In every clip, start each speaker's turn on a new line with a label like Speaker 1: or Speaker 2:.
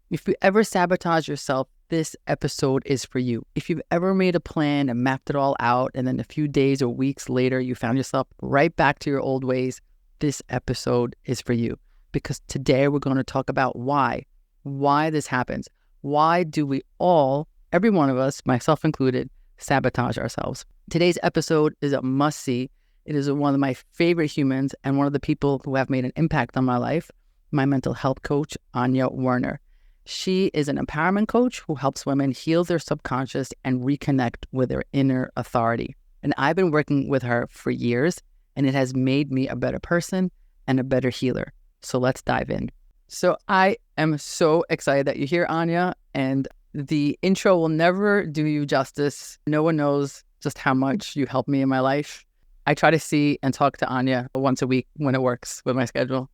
Speaker 1: If you ever sabotage yourself, this episode is for you. If you've ever made a plan and mapped it all out, and then a few days or weeks later, you found yourself right back to your old ways, this episode is for you. Because today we're going to talk about why this happens. Why do we all, every one of us, myself included, sabotage ourselves? Today's episode is a must-see. It is one of my favorite humans and one of the people who have made an impact on my life, my mental health coach, Anja Werner. She is an empowerment coach who helps women heal their subconscious and reconnect with their inner authority. And I've been working with her for years, and it has made me a better person and a better healer. So let's dive in. So I am so excited that you're here, Anja, and the intro will never do you justice. No one knows just how much you help me in my life. I try to see and talk to Anja once a week when it works with my schedule.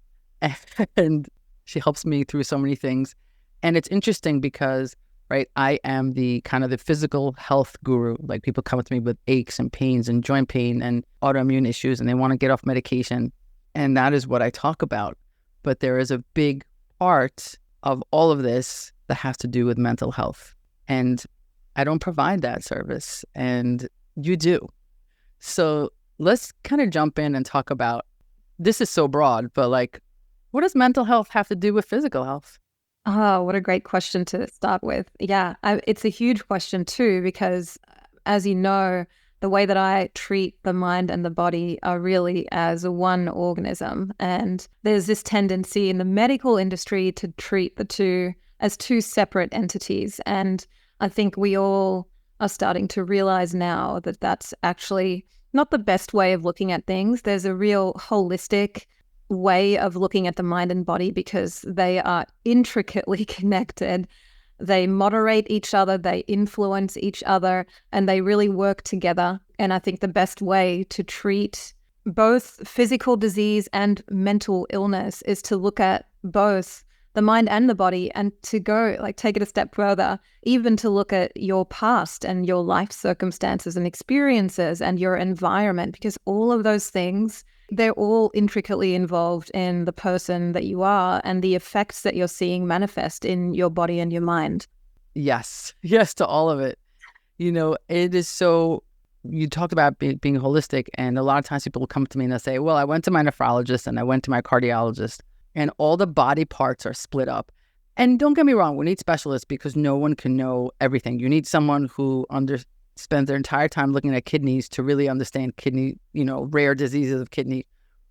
Speaker 1: And she helps me through so many things. And it's interesting because, right, I am the kind of the physical health guru. Like, people come to me with aches and pains and joint pain and autoimmune issues, and they want to get off medication. And that is what I talk about. But there is a big part of all of this that has to do with mental health. And I don't provide that service, and you do. So let's kind of jump in and talk about, this is so broad, but like, what does mental health have to do with physical health?
Speaker 2: Oh, what a great question to start with. Yeah, it's a huge question too, because as you know, the way that I treat the mind and the body are really as one organism. And there's this tendency in the medical industry to treat the two as two separate entities. And I think we all are starting to realize now that that's actually not the best way of looking at things. There's a real holistic way of looking at the mind and body because they are intricately connected. They moderate each other, they influence each other, and they really work together. And I think the best way to treat both physical disease and mental illness is to look at both the mind and the body, and to go, like, take it a step further, even to look at your past and your life circumstances and experiences and your environment, because all of those things, they're all intricately involved in the person that you are and the effects that you're seeing manifest in your body and your mind.
Speaker 1: Yes to all of it. You know, it is so, you talked about being holistic, and a lot of times people will come to me and they'll say, well, I went to my nephrologist and I went to my cardiologist, and all the body parts are split up. And don't get me wrong, we need specialists because no one can know everything. You need someone who spends their entire time looking at kidneys to really understand kidney, rare diseases of kidney.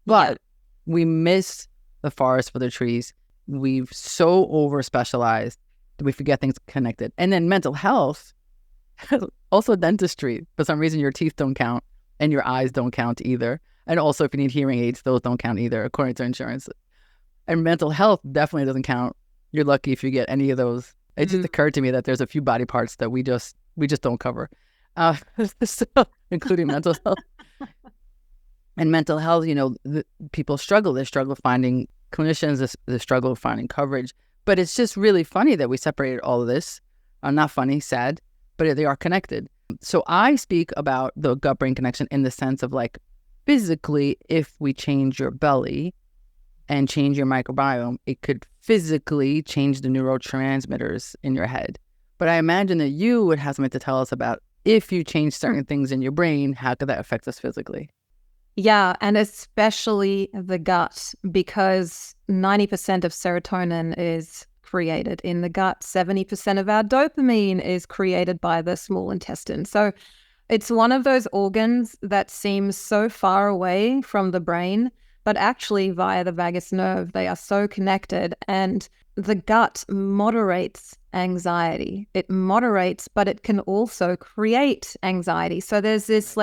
Speaker 1: But we miss the forest for the trees. We've so over specialized that we forget things connected. And then mental health, also dentistry. For some reason, your teeth don't count and your eyes don't count either. And also, if you need hearing aids, those don't count either, according to insurance. And mental health definitely doesn't count. You're lucky if you get any of those. It just occurred to me that there's a few body parts that we just don't cover, so, including mental health. And mental health, people struggle. They struggle finding clinicians. They struggle finding coverage. But it's just really funny that we separated all of this. Not funny, sad, but they are connected. So I speak about the gut-brain connection in the sense of, like, physically, if we change your belly and change your microbiome, it could physically change the neurotransmitters in your head. But I imagine that you would have something to tell us about, if you change certain things in your brain, how could that affect us physically?
Speaker 2: Yeah, and especially the gut, because 90% of serotonin is created in the gut. 70% of our dopamine is created by the small intestine. So it's one of those organs that seems so far away from the brain, but actually via the vagus nerve, they are so connected. And the gut moderates anxiety. It moderates, but it can also create anxiety. So there's this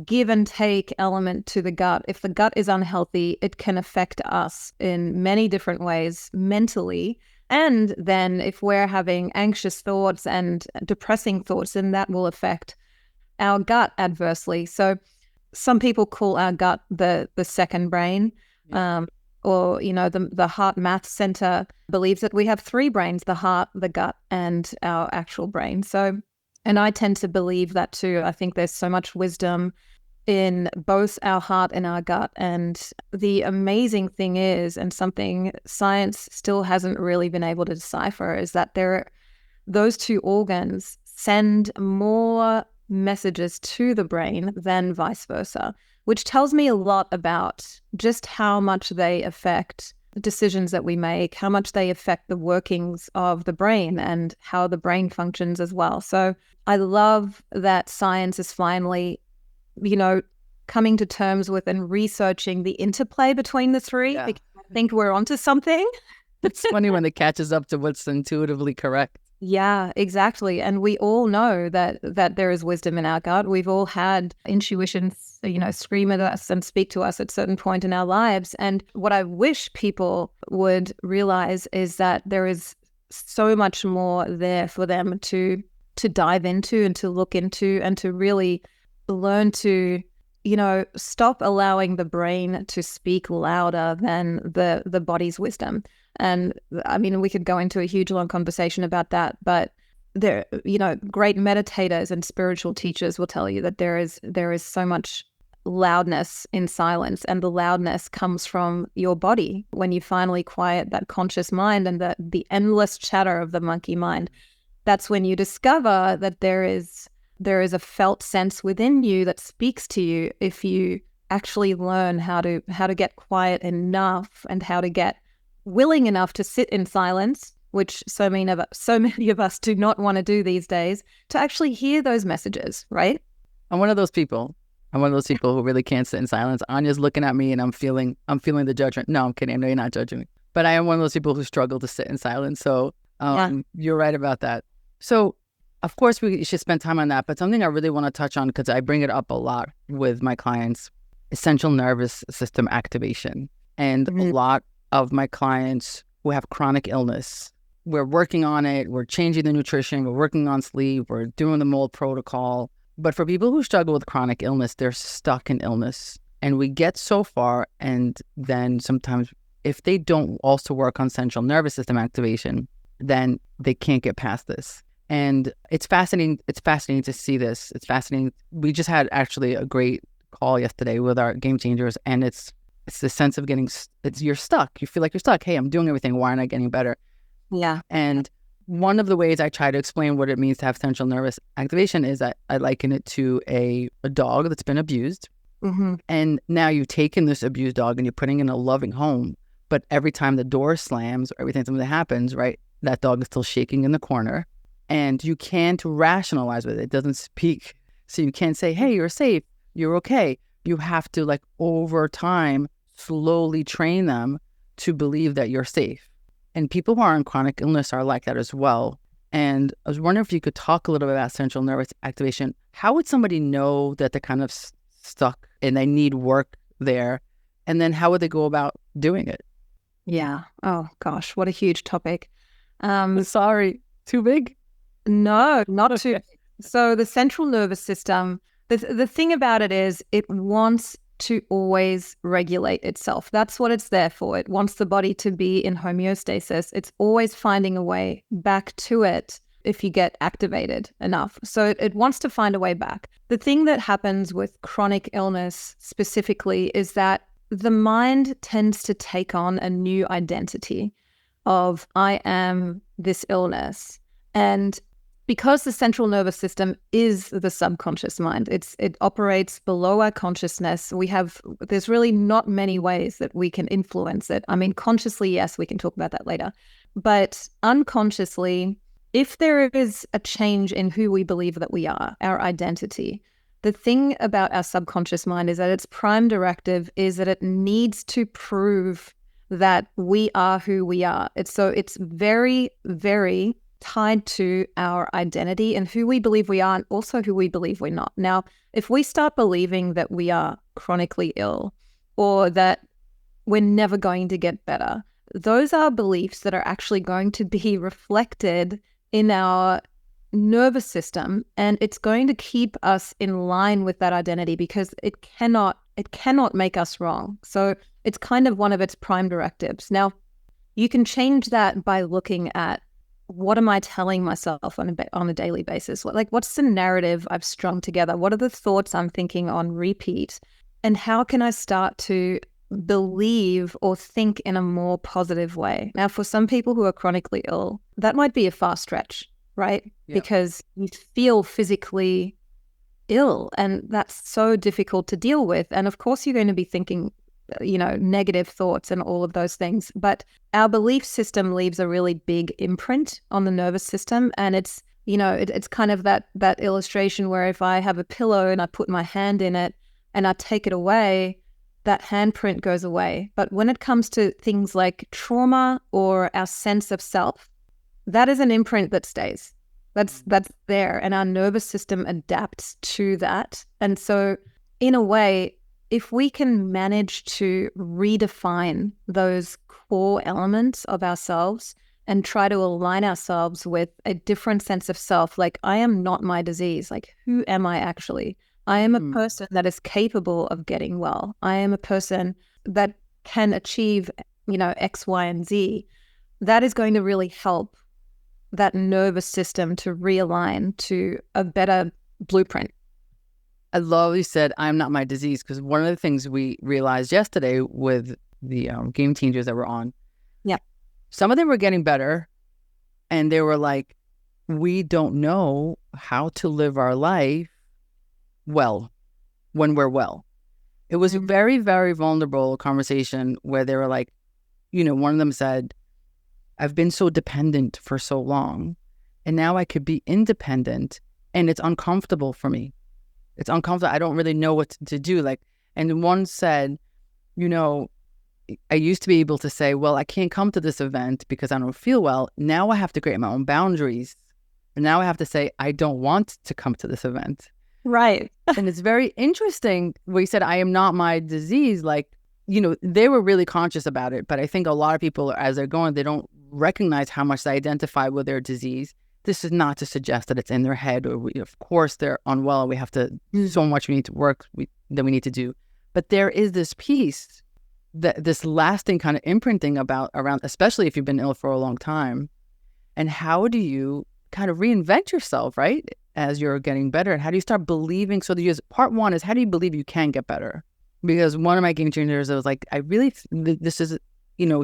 Speaker 2: give and take element to the gut. If the gut is unhealthy, it can affect us in many different ways mentally. And then if we're having anxious thoughts and depressing thoughts, then that will affect our gut adversely. So some people call our gut the second brain, or the Heart Math Center believes that we have three brains: the heart, the gut, and our actual brain. So, and I tend to believe that too. I think there's so much wisdom in both our heart and our gut. And the amazing thing is, and something science still hasn't really been able to decipher, is that those two organs send more messages to the brain than vice versa, which tells me a lot about just how much they affect decisions that we make, how much they affect the workings of the brain and how the brain functions as well. So I love that science is finally, coming to terms with and researching the interplay between the three.
Speaker 1: Yeah.
Speaker 2: Because I think we're onto something.
Speaker 1: It's funny when it catches up to what's intuitively correct.
Speaker 2: Yeah, exactly. And we all know that there is wisdom in our gut. We've all had intuition, scream at us and speak to us at certain point in our lives. And what I wish people would realize is that there is so much more there for them to dive into and to look into and to really learn to, stop allowing the brain to speak louder than the body's wisdom. And I mean, we could go into a huge long conversation about that, but there, great meditators and spiritual teachers will tell you that there is so much loudness in silence, and the loudness comes from your body when you finally quiet that conscious mind and the endless chatter of the monkey mind. That's when you discover that there is a felt sense within you that speaks to you if you actually learn how to get quiet enough and how to get willing enough to sit in silence, which so many of us do not want to do these days, to actually hear those messages, right?
Speaker 1: I'm one of those people who really can't sit in silence. Anja's looking at me and I'm feeling the judgment. No, I'm kidding. I know you're not judging me. But I am one of those people who struggle to sit in silence. So You're right about that. So of course we should spend time on that. But something I really want to touch on, because I bring it up a lot with my clients, is central nervous system activation. And a lot of my clients who have chronic illness, we're working on it, we're changing the nutrition, we're working on sleep, we're doing the mold protocol. But for people who struggle with chronic illness, they're stuck in illness. And we get so far, and then sometimes if they don't also work on central nervous system activation, then they can't get past this. And it's fascinating. It's fascinating to see this. It's fascinating. We just had actually a great call yesterday with our GameChangers, and it's the sense of you're stuck. You feel like you're stuck. Hey, I'm doing everything. Why aren't I getting better?
Speaker 2: Yeah.
Speaker 1: And one of the ways I try to explain what it means to have central nervous activation is that I liken it to a dog that's been abused.
Speaker 2: Mm-hmm.
Speaker 1: And now you've taken this abused dog and you're putting in a loving home. But every time the door slams or every time something happens, right, that dog is still shaking in the corner. And you can't rationalize with it. It doesn't speak. So you can't say, hey, you're safe. You're okay. You have to, over time, slowly train them to believe that you're safe. And people who are in chronic illness are like that as well. And I was wondering if you could talk a little bit about central nervous activation. How would somebody know that they're kind of stuck and they need work there? And then how would they go about doing it?
Speaker 2: Yeah. Oh, gosh, what a huge topic.
Speaker 1: Sorry, too big?
Speaker 2: No, not too. So the central nervous system, the thing about it is it wants to always regulate itself. That's what it's there for. It wants the body to be in homeostasis. It's always finding a way back to it if you get activated enough. So it wants to find a way back. The thing that happens with chronic illness specifically is that the mind tends to take on a new identity of I am this illness. And because the central nervous system is the subconscious mind, it operates below our consciousness. There's really not many ways that we can influence it. I mean, consciously, yes, we can talk about that later. But unconsciously, if there is a change in who we believe that we are, our identity, the thing about our subconscious mind is that its prime directive is that it needs to prove that we are who we are. It's very, very tied to our identity and who we believe we are and also who we believe we're not. Now, if we start believing that we are chronically ill or that we're never going to get better, those are beliefs that are actually going to be reflected in our nervous system, and it's going to keep us in line with that identity because it cannot make us wrong. So it's kind of one of its prime directives. Now, you can change that by looking at what am I telling myself on a daily basis? What's the narrative I've strung together? What are the thoughts I'm thinking on repeat? And how can I start to believe or think in a more positive way? Now, for some people who are chronically ill, that might be a far stretch, right?
Speaker 1: Yeah.
Speaker 2: Because you feel physically ill, and that's so difficult to deal with. And of course, you're going to be thinking, negative thoughts and all of those things. But our belief system leaves a really big imprint on the nervous system. And it's, it's kind of that illustration where if I have a pillow and I put my hand in it and I take it away, that handprint goes away. But when it comes to things like trauma or our sense of self, that is an imprint that stays. That's there. And our nervous system adapts to that. And so in a way, if we can manage to redefine those core elements of ourselves and try to align ourselves with a different sense of self, like I am not my disease, like who am I actually? I am a person that is capable of getting well. I am a person that can achieve, X, Y, and Z. That is going to really help that nervous system to realign to a better blueprint.
Speaker 1: I love you said, I'm not my disease, because one of the things we realized yesterday with the game changers that were on, some of them were getting better, and they were like, we don't know how to live our life well when we're well. It was a very, very vulnerable conversation where they were like, one of them said, I've been so dependent for so long, and now I could be independent, and it's uncomfortable for me. It's uncomfortable. I don't really know what to do. And one said, I used to be able to say, well, I can't come to this event because I don't feel well. Now I have to create my own boundaries. And now I have to say, I don't want to come to this event.
Speaker 2: Right.
Speaker 1: And it's very interesting where you said, I am not my disease. They were really conscious about it. But I think a lot of people, as they're going, they don't recognize how much they identify with their disease. This is not to suggest that it's in their head, or of course they're unwell. We have to so much we need to work that we need to do. But there is this piece, this lasting kind of imprinting around, especially if you've been ill for a long time. And how do you kind of reinvent yourself, right, as you're getting better? And how do you start believing? So part one is, how do you believe you can get better? Because one of my game changers, I was like, this is,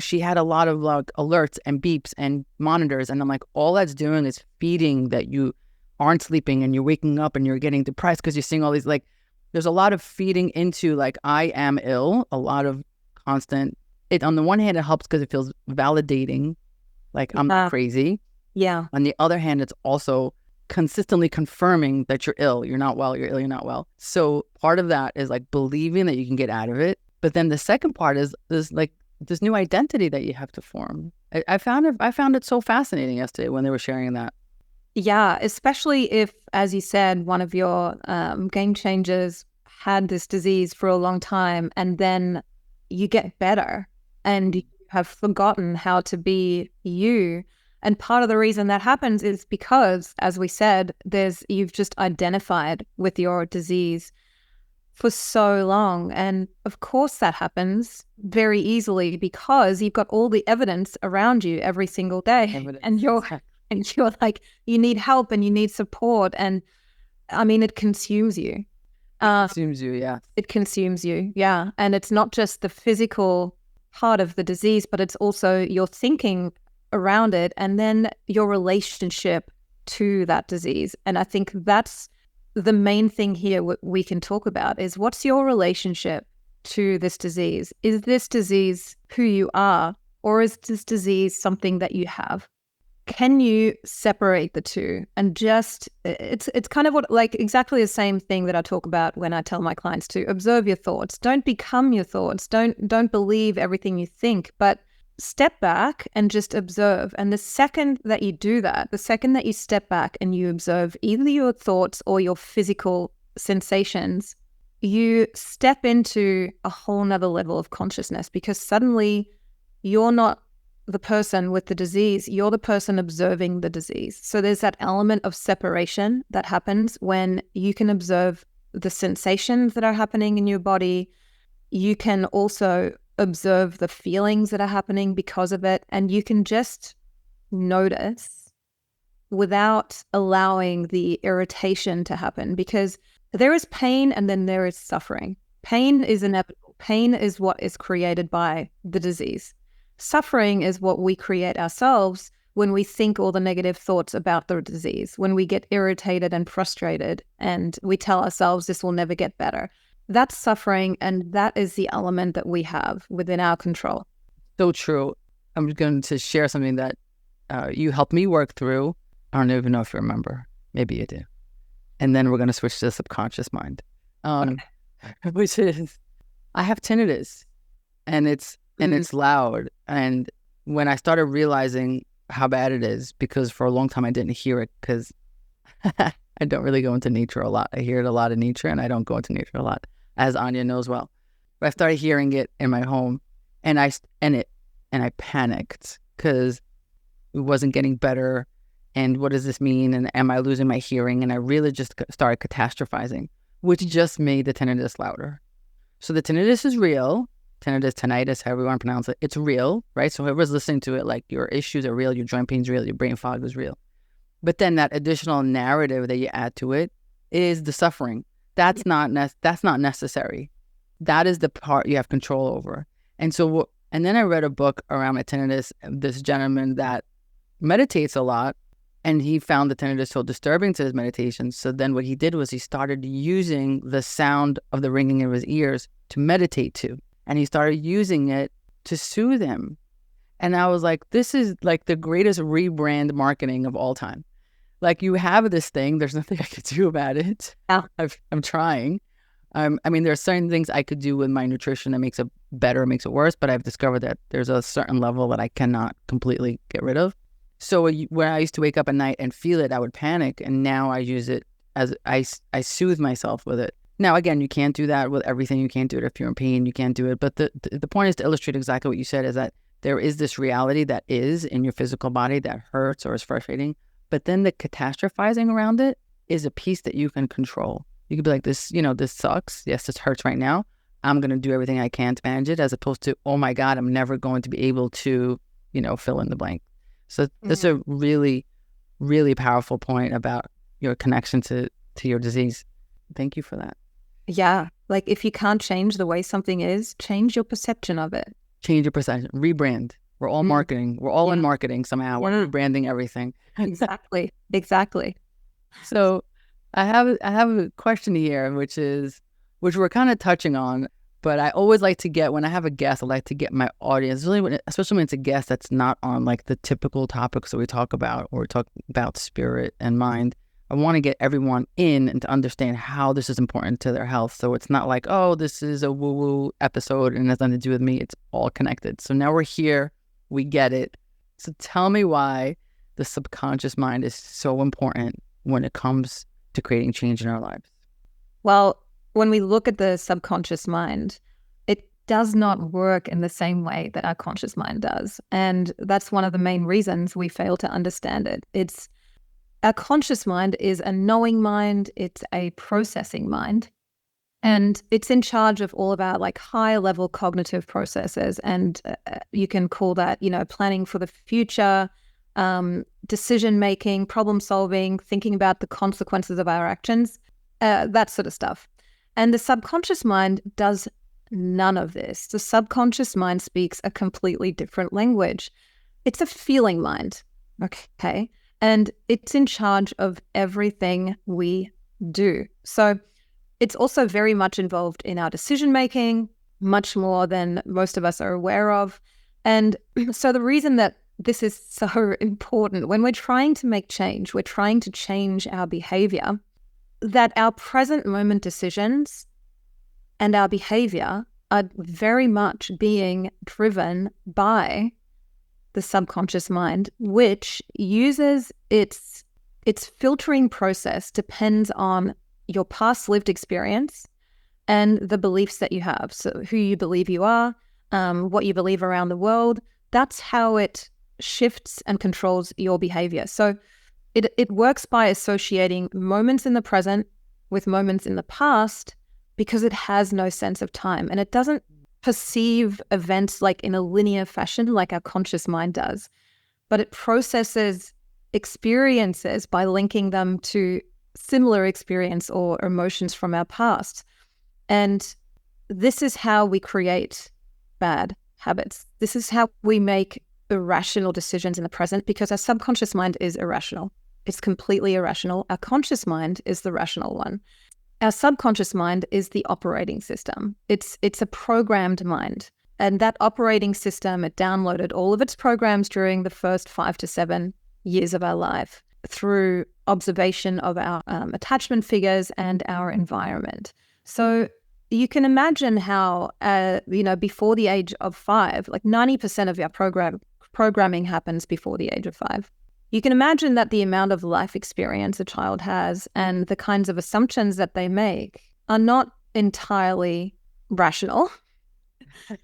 Speaker 1: she had a lot of alerts and beeps and monitors. And I'm like, all that's doing is feeding that you aren't sleeping and you're waking up and you're getting depressed because you're seeing all these, there's a lot of feeding into I am ill, a lot of constant. It, on the one hand, it helps because it feels validating, I'm not crazy.
Speaker 2: Yeah.
Speaker 1: On the other hand, it's also consistently confirming that you're ill, you're not well, you're ill, you're not well. So part of that is believing that you can get out of it. But then the second part is this new identity that you have to form. I found it so fascinating yesterday when they were sharing that.
Speaker 2: Yeah, especially if, as you said, one of your game changers had this disease for a long time, and then you get better and you have forgotten how to be you. And part of the reason that happens is because, as we said, you've just identified with your disease for so long. And of course that happens very easily because you've got all the evidence around you every single day. And you're like, you need help and you need support. And I mean, it consumes you.
Speaker 1: It consumes you, yeah.
Speaker 2: It consumes you, yeah. And it's not just the physical part of the disease, but it's also your thinking around it and then your relationship to that disease. And I think that's the main thing here we can talk about is, what's your relationship to this disease? Is this disease who you are, or is this disease something that you have? Can you separate the two? And just, it's kind of exactly the same thing that I talk about when I tell my clients to observe your thoughts. Don't become your thoughts. Don't believe everything you think, but step back and just observe. And the second that you do that, the second that you step back and you observe either your thoughts or your physical sensations, you step into a whole nother level of consciousness, because suddenly you're not the person with the disease, you're the person observing the disease. So there's that element of separation that happens when you can observe the sensations that are happening in your body. You can also observe the feelings that are happening because of it, and you can just notice without allowing the irritation to happen, because there is pain and then there is suffering. Pain is inevitable. Pain is what is created by the disease. Suffering is what we create ourselves when we think all the negative thoughts about the disease, when we get irritated and frustrated and we tell ourselves this will never get better. That's suffering, and that is the element that we have within our control.
Speaker 1: So true. I'm going to share something that you helped me work through. I don't even know if you remember. Maybe you do. And then we're going to switch to the subconscious mind, which is I have tinnitus, and it's loud. And when I started realizing how bad it is, because for a long time I didn't hear it because I don't really go into nature a lot. I hear it a lot in nature, and I don't go into nature a lot, as Anja knows well. But I started hearing it in my home, and I panicked because it wasn't getting better. And what does this mean? And am I losing my hearing? And I really just started catastrophizing, which just made the tinnitus louder. So the tinnitus is real. Tinnitus, however you want to pronounce it. It's real, right? So whoever's listening to it, like, your issues are real, your joint pain's real, your brain fog is real. But then that additional narrative that you add to it is the suffering. That's not necessary. That is the part you have control over. And so, and then I read a book around my tinnitus, this gentleman that meditates a lot, and he found the tinnitus so disturbing to his meditations. So then what he did was he started using the sound of the ringing of his ears to meditate to. And he started using it to soothe him. And I was like, this is like the greatest rebrand marketing of all time. Like, you have this thing, there's nothing I could do about it.
Speaker 2: Yeah.
Speaker 1: I'm trying. I mean, there are certain things I could do with my nutrition that makes it better, makes it worse, but I've discovered that there's a certain level that I cannot completely get rid of. So when I used to wake up at night and feel it, I would panic. And now I use it as I soothe myself with it. Now, again, you can't do that with everything. You can't do it if you're in pain. You can't do it. But the point is to illustrate exactly what you said, is that there is this reality that is in your physical body that hurts or is frustrating. But then the catastrophizing around it is a piece that you can control. You could be like, this sucks. Yes, this hurts right now. I'm going to do everything I can to manage it, as opposed to, oh my God, I'm never going to be able to, fill in the blank. So that's a really, really powerful point about your connection to your disease. Thank you for that.
Speaker 2: Yeah. Like, if you can't change the way something is, change your perception of it.
Speaker 1: Change your perception. Rebrand. We're all marketing. We're all in marketing somehow. We're rebranding everything.
Speaker 2: Exactly.
Speaker 1: So I have a question here, which we're kind of touching on, but I always like to get, when I have a guest, I like to get my audience, especially when it's a guest that's not on like the typical topics that we talk about, or talk about spirit and mind. I want to get everyone in and to understand how this is important to their health. So it's not like, oh, this is a woo-woo episode and it has nothing to do with me. It's all connected. So now we're here. We get it. So tell me why the subconscious mind is so important when it comes to creating change in our lives.
Speaker 2: Well, when we look at the subconscious mind, it does not work in the same way that our conscious mind does. And that's one of the main reasons we fail to understand it. Our conscious mind is a knowing mind. It's a processing mind. And it's in charge of all of our like high level cognitive processes. And you can call that, planning for the future, decision making, problem solving, thinking about the consequences of our actions, that sort of stuff. And the subconscious mind does none of this. The subconscious mind speaks a completely different language. It's a feeling mind, okay? And it's in charge of everything we do. So it's also very much involved in our decision-making, much more than most of us are aware of. And so the reason that this is so important, when we're trying to make change, we're trying to change our behavior, that our present moment decisions and our behavior are very much being driven by the subconscious mind, which uses its filtering process depends on your past lived experience and the beliefs that you have. So who you believe you are, what you believe around the world, that's how it shifts and controls your behavior. So it works by associating moments in the present with moments in the past, because it has no sense of time, and it doesn't perceive events like in a linear fashion like our conscious mind does, but it processes experiences by linking them to similar experience or emotions from our past. And this is how we create bad habits. This is how we make irrational decisions in the present, because our subconscious mind is irrational. It's completely irrational. Our conscious mind is the rational one. Our subconscious mind is the operating system. It's a programmed mind. And that operating system, it downloaded all of its programs during the first 5 to 7 years of our life through observation of our attachment figures and our environment. So you can imagine how, before the age of 5, like 90% of your programming happens before the age of 5. You can imagine that the amount of life experience a child has and the kinds of assumptions that they make are not entirely rational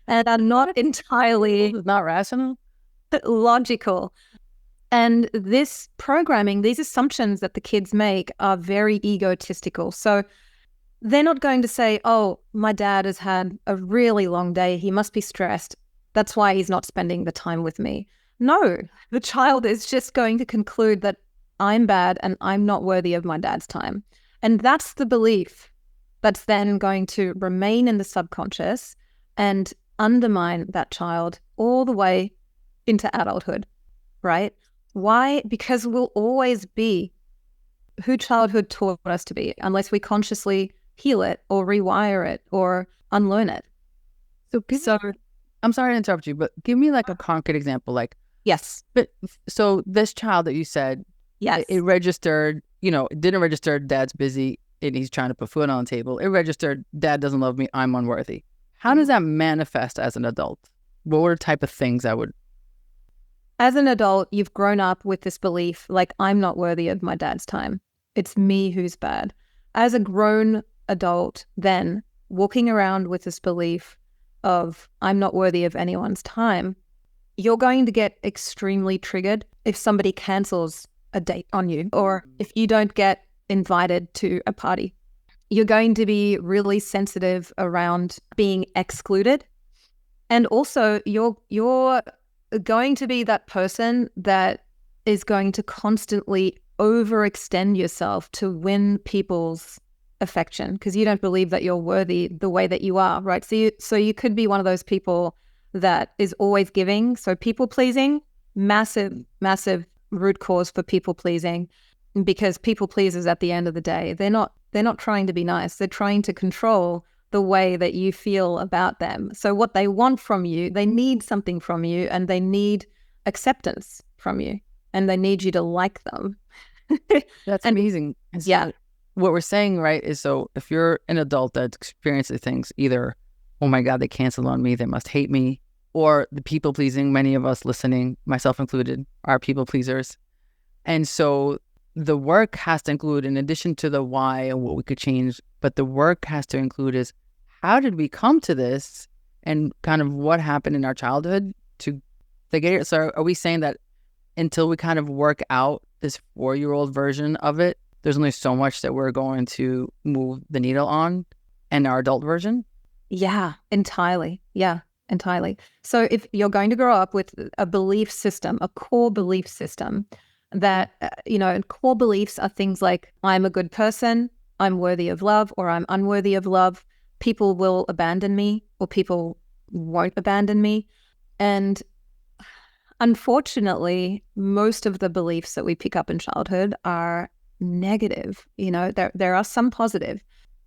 Speaker 2: and are not entirely
Speaker 1: not rational,
Speaker 2: logical. And this programming, these assumptions that the kids make are very egotistical. So they're not going to say, oh, my dad has had a really long day. He must be stressed. That's why he's not spending the time with me. No, the child is just going to conclude that I'm bad and I'm not worthy of my dad's time. And that's the belief that's then going to remain in the subconscious and undermine that child all the way into adulthood, right? Why? Because we'll always be who childhood taught us to be unless we consciously heal it or rewire it or unlearn it.
Speaker 1: So I'm sorry to interrupt you, but give me like a concrete example. Like,
Speaker 2: yes.
Speaker 1: But so this child that you said,
Speaker 2: yes,
Speaker 1: it registered, it didn't register dad's busy and he's trying to put food on the table. It registered dad doesn't love me, I'm unworthy. How does that manifest as an adult? What were the type of things I would...
Speaker 2: As an adult, you've grown up with this belief, like, I'm not worthy of my dad's time. It's me who's bad. As a grown adult, then walking around with this belief of I'm not worthy of anyone's time, you're going to get extremely triggered if somebody cancels a date on you or if you don't get invited to a party. You're going to be really sensitive around being excluded. And also you're going to be that person that is going to constantly overextend yourself to win people's affection because you don't believe that you're worthy the way that you are, right? So you could be one of those people that is always giving. So people pleasing, massive root cause for people pleasing, because people pleasers at the end of the day, they're not trying to be nice. They're trying to control the way that you feel about them. So what they want from you, they need something from you and they need acceptance from you and they need you to like them.
Speaker 1: That's amazing. And so
Speaker 2: yeah.
Speaker 1: What we're saying, right, is so if you're an adult that experiences things either, oh my God, they canceled on me, they must hate me, or the people pleasing, many of us listening, myself included, are people pleasers. And so the work has to include, in addition to the why and what we could change, but the work has to include is how did we come to this and kind of what happened in our childhood to get it. So are we saying that until we kind of work out this 4-year-old version of it, there's only so much that we're going to move the needle on in our adult version?
Speaker 2: Yeah, entirely. Yeah, entirely. So if you're going to grow up with a belief system, a core belief system that, core beliefs are things like I'm a good person, I'm worthy of love, or I'm unworthy of love, people will abandon me, or people won't abandon me. And unfortunately, most of the beliefs that we pick up in childhood are negative. There are some positive.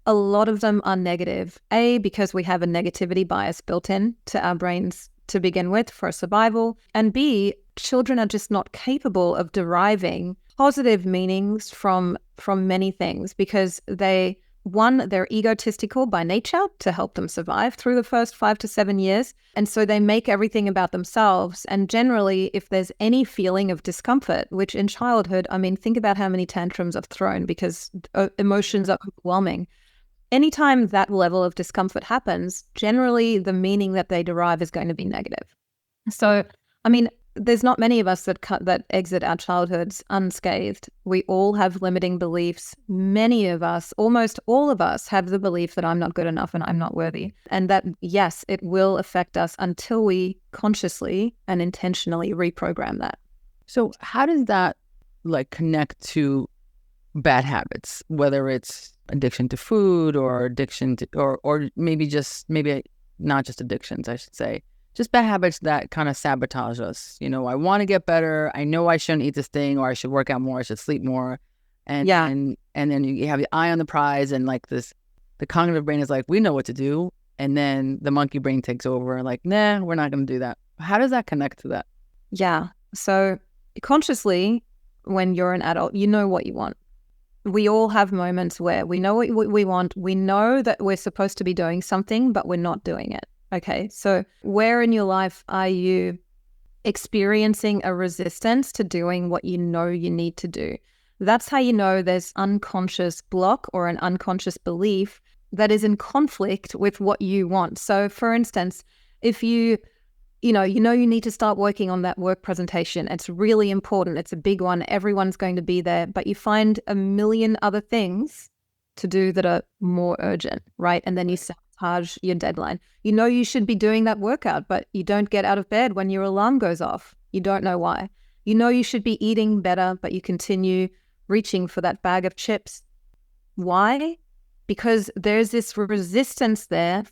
Speaker 2: A lot of them are negative. A, because we have a negativity bias built in to our brains to begin with for survival. And B, children are just not capable of deriving positive meanings from many things because they're egotistical by nature to help them survive through the first 5 to 7 years. And so they make everything about themselves. And generally, if there's any feeling of discomfort, which in childhood, think about how many tantrums I've thrown because emotions are overwhelming. Anytime that level of discomfort happens, generally the meaning that they derive is going to be negative. So, there's not many of us that exit our childhoods unscathed. We all have limiting beliefs. Many of us, almost all of us, have the belief that I'm not good enough and I'm not worthy. And that, yes, it will affect us until we consciously and intentionally reprogram that.
Speaker 1: So how does that like connect to bad habits, whether it's addiction to food or addiction to, or maybe not just addictions, I should say, just bad habits that kind of sabotage us. You know, I want to get better. I know I shouldn't eat this thing, or I should work out more. I should sleep more. And then you have the eye on the prize, and like this, the cognitive brain is like, we know what to do. And then the monkey brain takes over and like, nah, we're not going to do that. How does that connect to that?
Speaker 2: Yeah. So consciously, when you're an adult, you know what you want. We all have moments where we know what we want. We know that we're supposed to be doing something, but we're not doing it. Okay. So where in your life are you experiencing a resistance to doing what you know you need to do? That's how you know there's unconscious block or an unconscious belief that is in conflict with what you want. So for instance, if you need to start working on that work presentation, it's really important, it's a big one, everyone's going to be there, but you find a million other things to do that are more urgent, right? And then you sabotage your deadline. You know you should be doing that workout, but you don't get out of bed when your alarm goes off. You don't know why. You know you should be eating better, but you continue reaching for that bag of chips. Why? Because there's this resistance there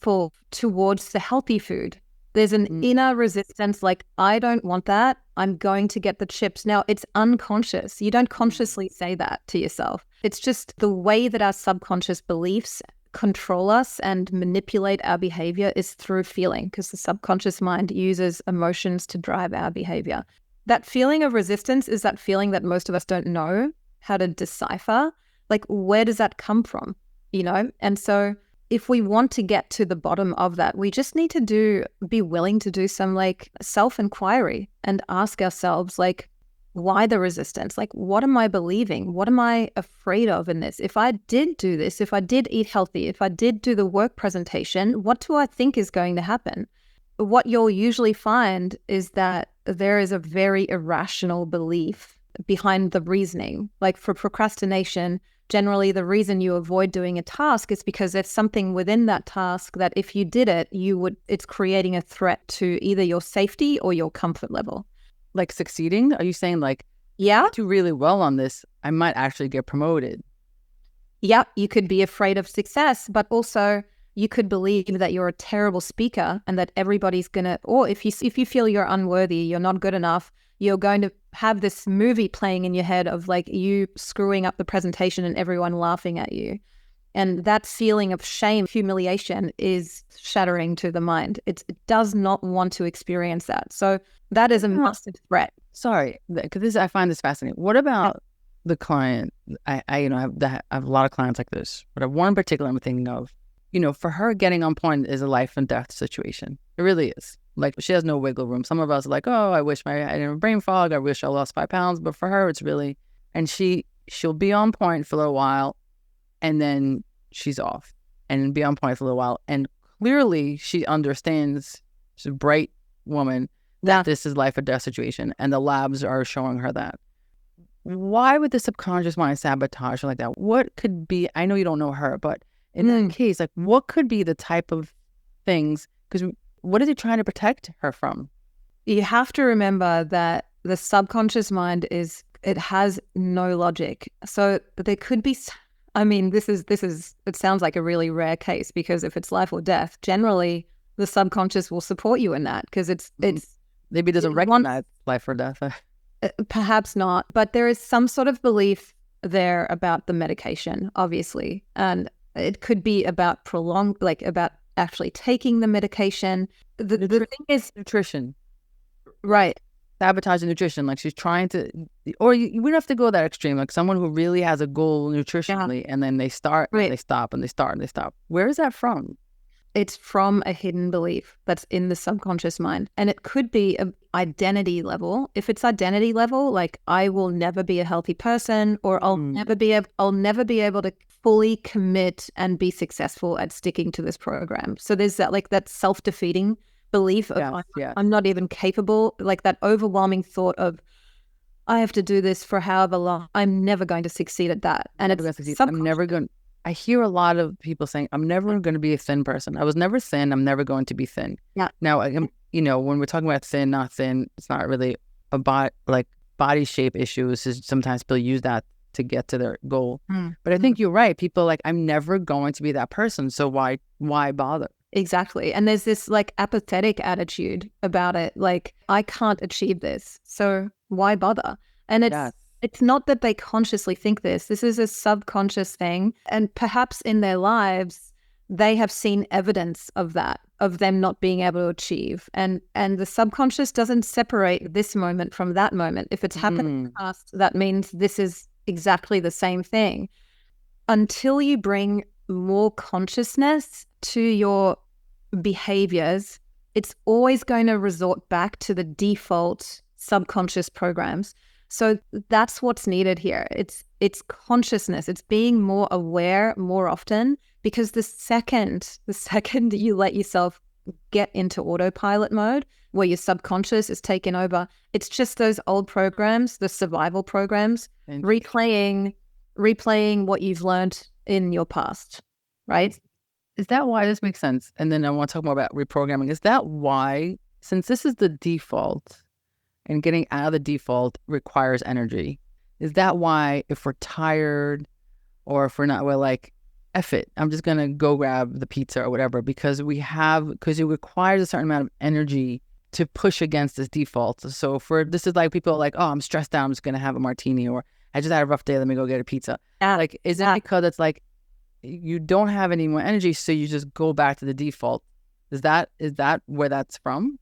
Speaker 2: towards the healthy food. There's an inner resistance, like, I don't want that. I'm going to get the chips. Now, it's unconscious. You don't consciously say that to yourself. It's just the way that our subconscious beliefs control us and manipulate our behavior is through feeling, because the subconscious mind uses emotions to drive our behavior. That feeling of resistance is that feeling that most of us don't know how to decipher. Like, where does that come from? You know? And so if we want to get to the bottom of that, we just need to be willing to do some like self-inquiry and ask ourselves, like, why the resistance? Like, what am I believing? What am I afraid of in this? If I did do this, if I did eat healthy, if I did do the work presentation, what do I think is going to happen? What you'll usually find is that there is a very irrational belief behind the reasoning. Like for procrastination, generally, the reason you avoid doing a task is because there's something within that task that if you did it, it's creating a threat to either your safety or your comfort level.
Speaker 1: Like succeeding? Are you saying like,
Speaker 2: yeah,
Speaker 1: I do really well on this, I might actually get promoted?
Speaker 2: Yeah, you could be afraid of success, but also you could believe that you're a terrible speaker and that everybody's gonna, or if you feel you're unworthy, you're not good enough, you're going to have this movie playing in your head of like you screwing up the presentation and everyone laughing at you. And that feeling of shame, humiliation is shattering to the mind. It does not want to experience that. So that is a massive threat.
Speaker 1: Sorry, because I find this fascinating. What about the client? I have a lot of clients like this, but one in particular I'm thinking of. You know, for her, getting on point is a life and death situation. It really is. Like, she has no wiggle room. Some of us are like, oh, I wish I didn't have brain fog. I wish I lost 5 pounds. But for her, it's really, and she'll be on point for a little while, and then she's off, and be on point for a little while. And clearly, she understands. She's a bright woman that this is life or death situation, and the labs are showing her that. Why would the subconscious mind sabotage her like that? What could be? I know you don't know her, but in that case, like, what could be the type of things? Because what is it trying to protect her from?
Speaker 2: You have to remember that the subconscious mind it has no logic. So there could be, I mean, it sounds like a really rare case, because if it's life or death, generally the subconscious will support you in that, because it's
Speaker 1: maybe it doesn't recognize life or death.
Speaker 2: Perhaps not, but there is some sort of belief there about the medication, obviously. And it could be about about actually taking the medication. The thing is
Speaker 1: nutrition,
Speaker 2: right?
Speaker 1: Sabotaging nutrition. Like, she's trying to, or we don't have to go that extreme. Like someone who really has a goal nutritionally, and then they start, and they stop, and they start, and they stop. Where is that from?
Speaker 2: It's from a hidden belief that's in the subconscious mind. And it could be an identity level. If it's identity level, like, I will never be a healthy person, or I'll never be able to fully commit and be successful at sticking to this program. So there's that self-defeating belief of I'm not even capable, like that overwhelming thought of, I have to do this for however long. I'm never going to succeed at that. And
Speaker 1: I'm never going. I hear a lot of people saying, I'm never going to be a thin person. I was never thin. I'm never going to be thin.
Speaker 2: Yeah.
Speaker 1: Now, when we're talking about thin, not thin, it's not really about, like, body shape issues is sometimes people use that to get to their goal. But I
Speaker 2: Mm.
Speaker 1: think you're right. People like, I'm never going to be that person. So why bother?
Speaker 2: Exactly. And there's this like apathetic attitude about it. Like, I can't achieve this, so why bother? And
Speaker 1: Yes.
Speaker 2: it's not that they consciously think this. This is a subconscious thing. And perhaps in their lives, they have seen evidence of that, of them not being able to achieve. And the subconscious doesn't separate this moment from that moment. If it's happened in the past, that means this is exactly the same thing. Until you bring more consciousness to your behaviors, it's always going to resort back to the default subconscious programs. So that's what's needed here. It's consciousness. It's being more aware more often, because the second you let yourself get into autopilot mode where your subconscious is taken over, it's just those old programs, the survival programs, replaying what you've learned in your past, right?
Speaker 1: Is that why this makes sense? And then I want to talk more about reprogramming. Is that why, since this is the default and getting out of the default requires energy, is that why if we're tired or if we're not, we're like, F it, I'm just going to go grab the pizza or whatever, because it requires a certain amount of energy to push against this default. So this is like people are like, oh, I'm stressed out, I'm just going to have a martini, or I just had a rough day, let me go get a pizza. Like, is it because it's like you don't have any more energy, so you just go back to the default? Is that where that's from?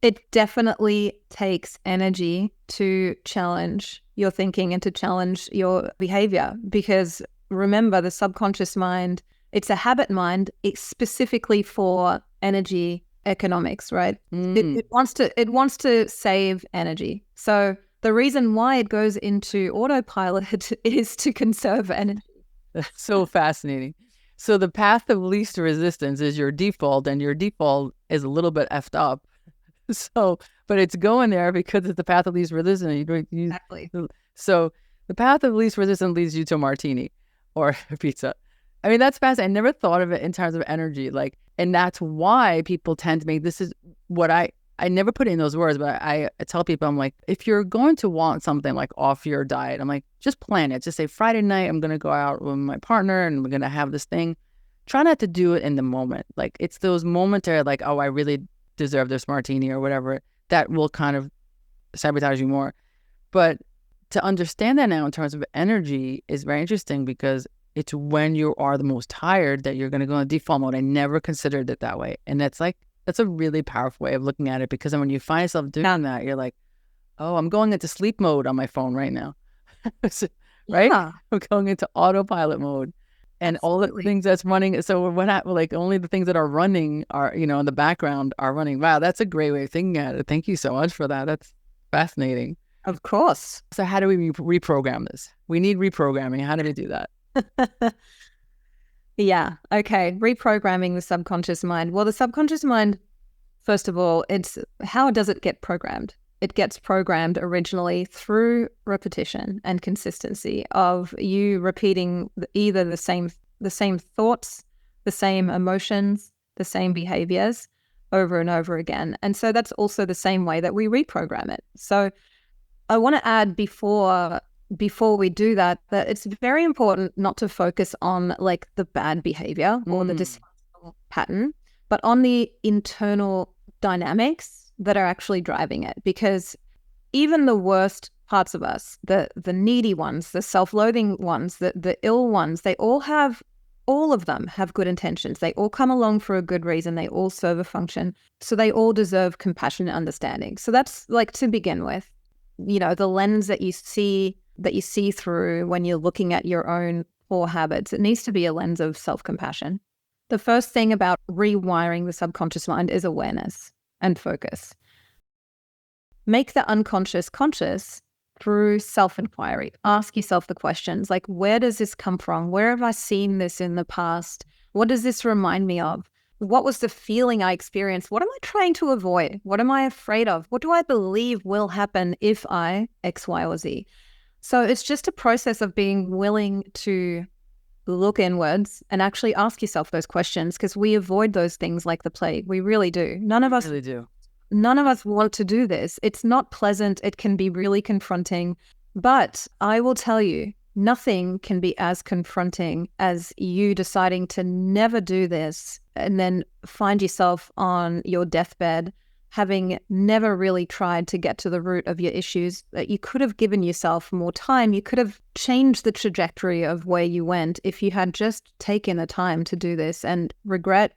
Speaker 2: It definitely takes energy to challenge your thinking and to challenge your behavior, because remember, the subconscious mind, it's a habit mind. It's specifically for energy economics, right? It wants to save energy. So the reason why it goes into autopilot is to conserve energy.
Speaker 1: That's so fascinating. So the path of least resistance is your default, and your default is a little bit effed up. So, but it's going there because it's the path of least resistance.
Speaker 2: Exactly.
Speaker 1: So the path of least resistance leads you to a martini or a pizza. I mean, that's fascinating. I never thought of it in terms of energy. Like, and that's why people tend to make, this is what I never put it in those words, but I tell people, I'm like, if you're going to want something like off your diet, I'm like, just plan it. Just say Friday night, I'm going to go out with my partner and we're going to have this thing. Try not to do it in the moment. Like, it's those momentary, like, oh, I really deserve this martini or whatever, that will kind of sabotage you more. But to understand that now in terms of energy is very interesting, because it's when you are the most tired that you're going to go in default mode. I never considered it that way. And that's a really powerful way of looking at it, because then when you find yourself doing that, you're like, oh, I'm going into sleep mode on my phone right now. Right?
Speaker 2: Yeah.
Speaker 1: I'm going into autopilot mode. And
Speaker 2: Absolutely.
Speaker 1: all the things that's running. So like only the things that are running are, in the background are running. Wow, that's a great way of thinking at it. Thank you so much for that. That's fascinating.
Speaker 2: Of course.
Speaker 1: So how do we reprogram this? We need reprogramming. How do we do that?
Speaker 2: Yeah. Okay. Reprogramming the subconscious mind. Well, the subconscious mind, first of all, how does it get programmed? It gets programmed originally through repetition and consistency of you repeating either the same thoughts, the same emotions, the same behaviors over and over again. And so that's also the same way that we reprogram it. So I want to add before we do that it's very important not to focus on like the bad behavior or the dysfunctional pattern, but on the internal dynamics that are actually driving it. Because even the worst parts of us, the needy ones, the self-loathing ones, the ill ones, all of them have good intentions. They all come along for a good reason. They all serve a function. So they all deserve compassion and understanding. So that's like to begin with, the lens that you see through when you're looking at your own poor habits, it needs to be a lens of self-compassion. The first thing about rewiring the subconscious mind is awareness and focus. Make the unconscious conscious through self-inquiry. Ask yourself the questions like, where does this come from? Where have I seen this in the past? What does this remind me of? What was the feeling I experienced? What am I trying to avoid? What am I afraid of? What do I believe will happen if I X, Y, or Z? So it's just a process of being willing to look inwards and actually ask yourself those questions, because we avoid those things like the plague. We really do. None of us
Speaker 1: really do.
Speaker 2: None of us want to do this. It's not pleasant. It can be really confronting. But I will tell you, nothing can be as confronting as you deciding to never do this and then find yourself on your deathbed having never really tried to get to the root of your issues. That you could have given yourself more time. You could have changed the trajectory of where you went if you had just taken the time to do this. And regret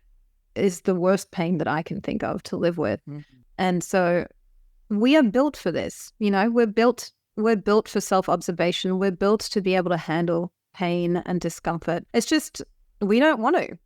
Speaker 2: is the worst pain that I can think of to live with. And so we are built for this. You know, we're built for self-observation. We're built to be able to handle pain and discomfort. It's just, we don't want to.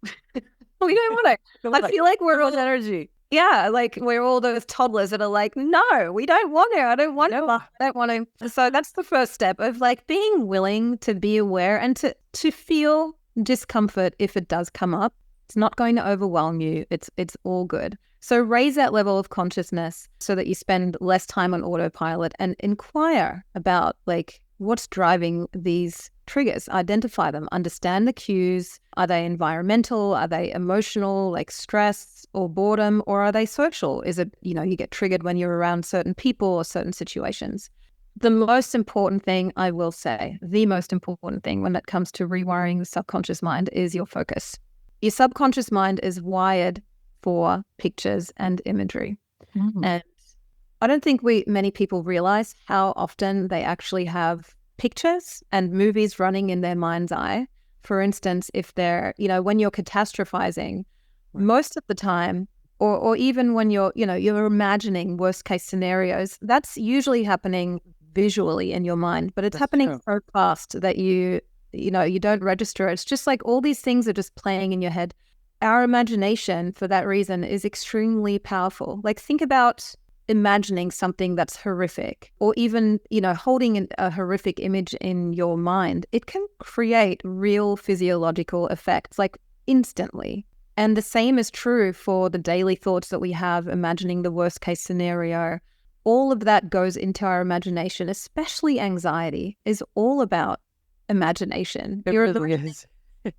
Speaker 2: We don't want to. I feel like we're all energy. Yeah, like we're all those toddlers that are like, no, we don't want to. I don't want to. I don't want to. So that's the first step of like being willing to be aware and to feel discomfort if it does come up. It's not going to overwhelm you. It's all good. So raise that level of consciousness so that you spend less time on autopilot and inquire about like what's driving these triggers. Identify them, understand the cues. Are they environmental? Are they emotional, like stress or boredom? Or are they social? Is it, you know, you get triggered when you're around certain people or certain situations? The most important thing I will say, the most important thing when it comes to rewiring the subconscious mind is your focus. Your subconscious mind is wired for pictures and imagery. And I don't think many people realize how often they actually have pictures and movies running in their mind's eye. For instance, if they're, you know, when you're catastrophizing, most of the time, or even when you're imagining worst case scenarios, that's usually happening visually in your mind, but it's happening so fast that you don't register. It's just like all these things are just playing in your head. Our imagination, for that reason, is extremely powerful. Like think about imagining something that's horrific, or even, you know, holding a horrific image in your mind. It can create real physiological effects, like instantly. And the same is true for the daily thoughts that we have, imagining the worst case scenario. All of that goes into our imagination, especially anxiety is all about imagination.
Speaker 1: It really is.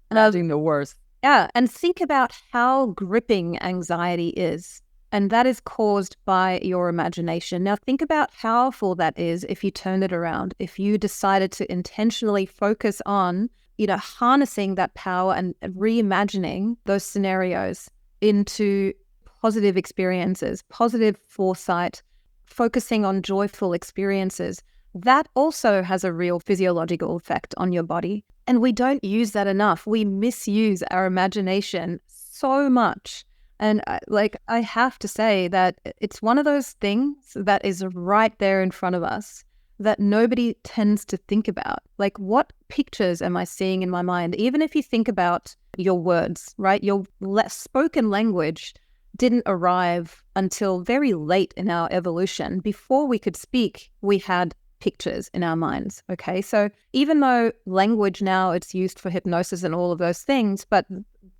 Speaker 1: Imagining the worst.
Speaker 2: Yeah, and think about how gripping anxiety is. And that is caused by your imagination. Now think about how powerful that is if you turn it around, if you decided to intentionally focus on, you know, harnessing that power and reimagining those scenarios into positive experiences, positive foresight, focusing on joyful experiences. That also has a real physiological effect on your body. And we don't use that enough. We misuse our imagination so much. And I have to say that it's one of those things that is right there in front of us that nobody tends to think about. Like, what pictures am I seeing in my mind? Even if you think about your words, right? Your spoken language didn't arrive until very late in our evolution. Before we could speak, we had pictures in our minds. Okay, so even though language now it's used for hypnosis and all of those things, but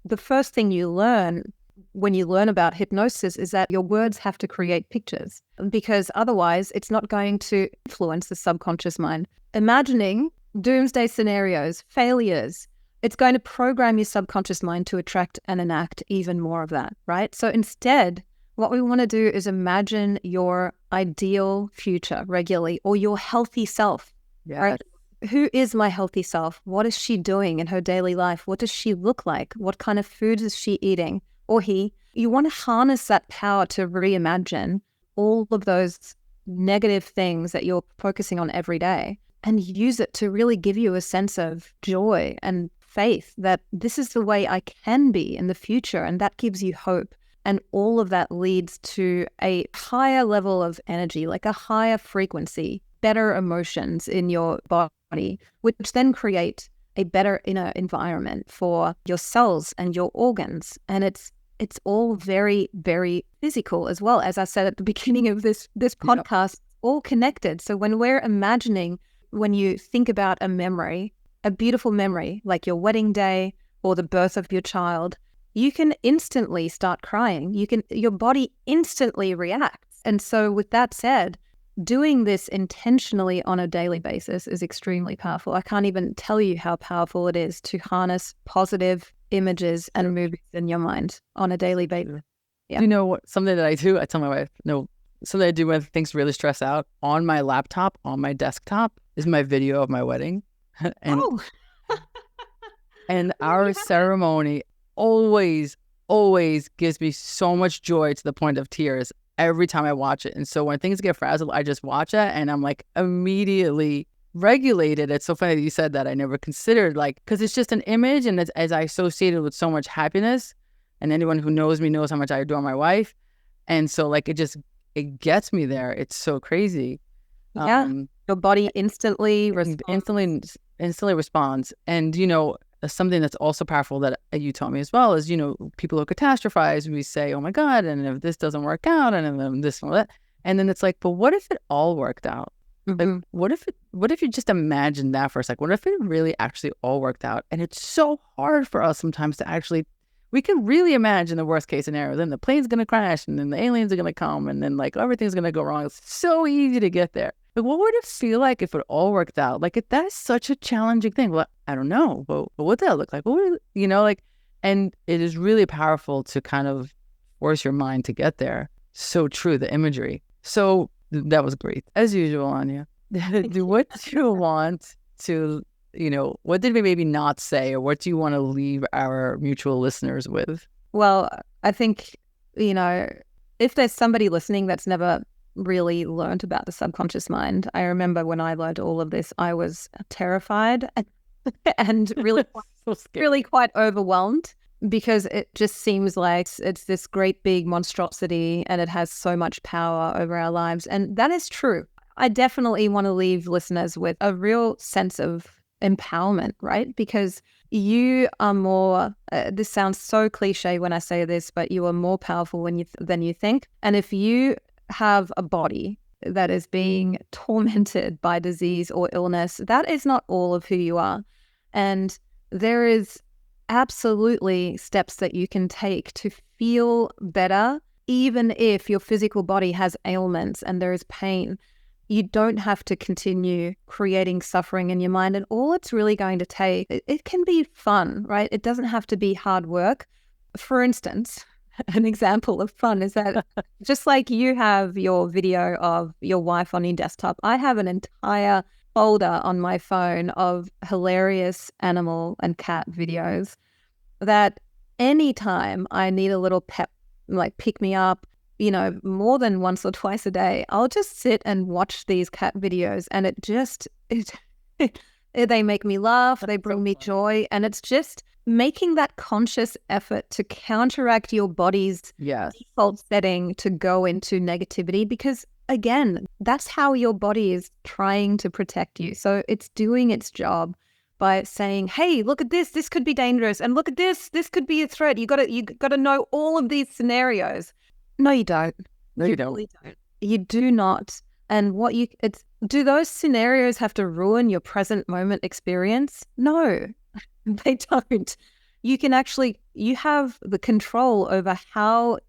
Speaker 2: the first thing you learn when you learn about hypnosis is that your words have to create pictures, because otherwise it's not going to influence the subconscious mind. Imagining doomsday scenarios, failures, it's going to program your subconscious mind to attract and enact even more of that, right? So instead, what we want to do is imagine your ideal future regularly, or your healthy self.
Speaker 1: Yes.
Speaker 2: Right? Who is my healthy self? What is she doing in her daily life? What does she look like? What kind of food is she eating? Or he? You want to harness that power to reimagine all of those negative things that you're focusing on every day, and use it to really give you a sense of joy and faith that this is the way I can be in the future. And that gives you hope. And all of that leads to a higher level of energy, like a higher frequency, better emotions in your body, which then create a better inner environment for your cells and your organs. And it's all very, very physical as well. As I said at the beginning of this podcast, all connected. So when we're imagining, when you think about a memory, a beautiful memory, like your wedding day or the birth of your child, you can instantly start crying. Your body instantly reacts. And so with that said, doing this intentionally on a daily basis is extremely powerful. I can't even tell you how powerful it is to harness positive images and movies in your mind on a daily basis. Yeah.
Speaker 1: You know what? Something that I do, I tell my wife, no, something I do when things really stress out on my laptop, on my desktop, is my video of my wedding. and
Speaker 2: Oh,
Speaker 1: and
Speaker 2: there
Speaker 1: our
Speaker 2: you have it.
Speaker 1: ceremony always, always gives me so much joy to the point of tears every time I watch it. And so when things get frazzled, I just watch it and I'm like immediately regulated. It's so funny that you said that. I never considered, like, because it's just an image and it's, as I associated with so much happiness, and anyone who knows me knows how much I adore my wife. And so like it gets me there. It's so crazy.
Speaker 2: Yeah. Your body instantly
Speaker 1: instantly responds. And you know, something that's also powerful that you taught me as well is, you know, people who catastrophize, we say, oh my God, and if this doesn't work out, and then this and that, and then it's like, but what if it all worked out? Like, what if you just imagine that for a second? What if it really actually all worked out? And it's so hard for us sometimes to actually, we can really imagine the worst case scenario. Then the plane's going to crash and then the aliens are going to come and then like everything's going to go wrong. It's so easy to get there. But what would it feel like if it all worked out? Like, that is such a challenging thing. Well, I don't know. But what would that look like? What would, you know, like, and it is really powerful to kind of force your mind to get there. So true, the imagery. So that was great. As usual, Anja. What do you want to, you know, what did we maybe not say, or what do you want to leave our mutual listeners with?
Speaker 2: Well, I think, you know, if there's somebody listening that's never really learned about the subconscious mind, I remember when I learned all of this, I was terrified and really, really quite overwhelmed, because it just seems like it's this great big monstrosity and it has so much power over our lives. And that is true. I definitely want to leave listeners with a real sense of empowerment, right? Because you are more, this sounds so cliche when I say this, but you are more powerful than you think. And if you have a body that is being tormented by disease or illness, that is not all of who you are. And there is absolutely steps that you can take to feel better, even if your physical body has ailments and there is pain. You don't have to continue creating suffering in your mind. And all it's really going to take, it can be fun, right? It doesn't have to be hard work. For instance, an example of fun is that just like you have your video of your wife on your desktop, I have an entire folder on my phone of hilarious animal and cat videos that anytime I need a little pep, like pick me up, you know, more than once or twice a day, I'll just sit and watch these cat videos, and they make me laugh, they bring me joy, and it's just making that conscious effort to counteract your body's default setting to go into negativity, because again, that's how your body is trying to protect you. So it's doing its job by saying, hey, look at this could be dangerous, and look at this could be a threat. You gotta know all of these scenarios. No, you don't.
Speaker 1: No, you don't.
Speaker 2: Really don't. You do not. And do those scenarios have to ruin your present moment experience? No, they don't. You have the control over how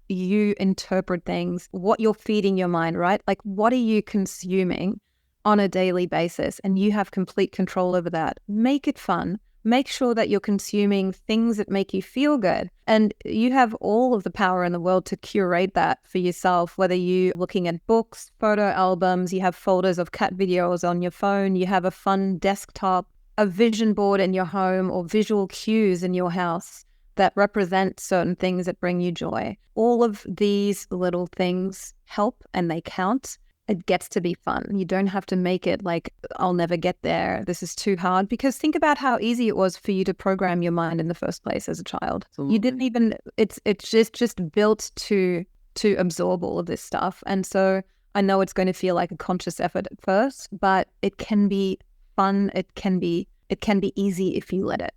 Speaker 2: you interpret things, what you're feeding your mind, right? Like, what are you consuming on a daily basis? And you have complete control over that. Make it fun. Make sure that you're consuming things that make you feel good. And you have all of the power in the world to curate that for yourself, whether you're looking at books, photo albums, you have folders of cat videos on your phone, you have a fun desktop, a vision board in your home, or visual cues in your house that represent certain things that bring you joy. All of these little things help, and they count. It gets to be fun. You don't have to make it like, I'll never get there, this is too hard. Because think about how easy it was for you to program your mind in the first place as a child. Absolutely. You didn't even, it's just built to absorb all of this stuff. And so I know it's going to feel like a conscious effort at first, but it can be fun. It can be easy if you let it.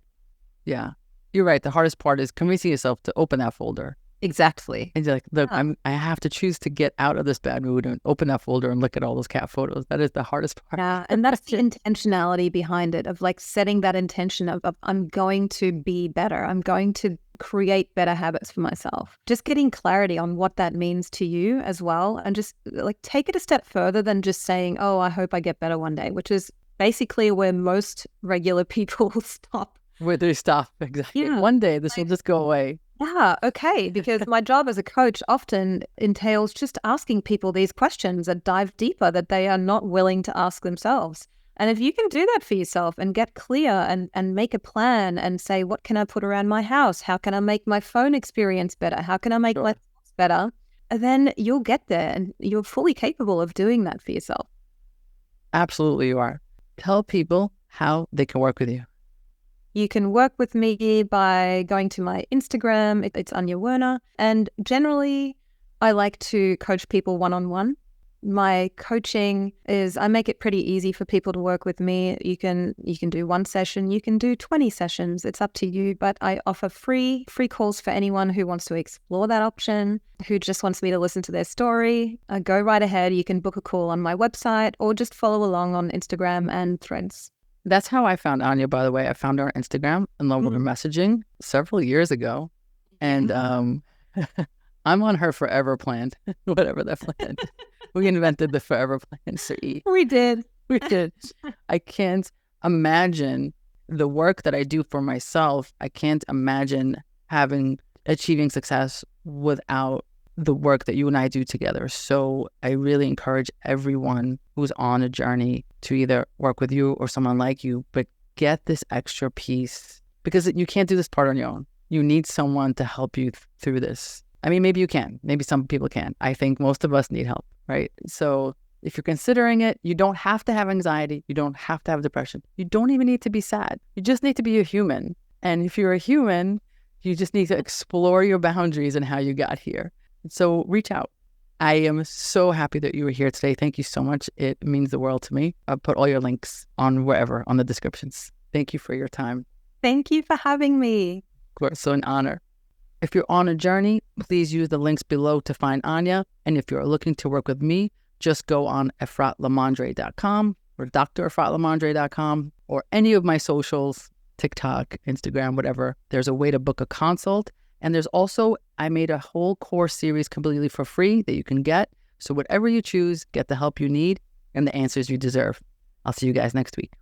Speaker 1: Yeah, you're right. The hardest part is convincing yourself to open that folder.
Speaker 2: Exactly.
Speaker 1: And you're like, look, I have to choose to get out of this bad mood and open that folder and look at all those cat photos. That is the hardest part.
Speaker 2: Yeah, and that's the intentionality behind it, of like setting that intention of I'm going to be better. I'm going to create better habits for myself. Just getting clarity on what that means to you as well, and just like take it a step further than just saying, oh, I hope I get better one day, which is basically where most regular people stop.
Speaker 1: Where they stop, exactly.
Speaker 2: Yeah.
Speaker 1: One day this will just go away.
Speaker 2: Yeah, okay. Because my job as a coach often entails just asking people these questions that dive deeper that they are not willing to ask themselves. And if you can do that for yourself and get clear and make a plan and say, what can I put around my house? How can I make my phone experience better? How can I make my thoughts better? Then you'll get there and you're fully capable of doing that for yourself.
Speaker 1: Absolutely, you are. Tell people how they can work with you.
Speaker 2: You can work with me by going to my Instagram. It's Anja Werner. And generally, I like to coach people one-on-one. My coaching is, I make it pretty easy for people to work with me. You can do one session, you can do 20 sessions. It's up to you. But I offer free calls for anyone who wants to explore that option, who just wants me to listen to their story. Go right ahead. You can book a call on my website or just follow along on Instagram and Threads.
Speaker 1: That's how I found Anja, by the way. I found her on Instagram and loved her messaging several years ago. And I'm on her forever plan, whatever that plan. We invented the forever plan, Sir E.
Speaker 2: We did.
Speaker 1: We did. I can't imagine the work that I do for myself. I can't imagine achieving success without the work that you and I do together. So I really encourage everyone who's on a journey to either work with you or someone like you, but get this extra piece, because you can't do this part on your own. You need someone to help you through this. I mean, maybe you can. Maybe some people can. I think most of us need help, right? So if you're considering it, you don't have to have anxiety. You don't have to have depression. You don't even need to be sad. You just need to be a human. And if you're a human, you just need to explore your boundaries and how you got here. So reach out. I am so happy that you were here today. Thank you so much. It means the world to me. I'll put all your links on wherever on the descriptions. Thank you for your time.
Speaker 2: Thank you for having me.
Speaker 1: Of course, so an honor. If you're on a journey, please use the links below to find Anja. And if you're looking to work with me, just go on efratlamandre.com or drefratlamandre.com or any of my socials, TikTok, Instagram, whatever. There's a way to book a consult. And there's also, I made a whole course series completely for free that you can get. So whatever you choose, get the help you need and the answers you deserve. I'll see you guys next week.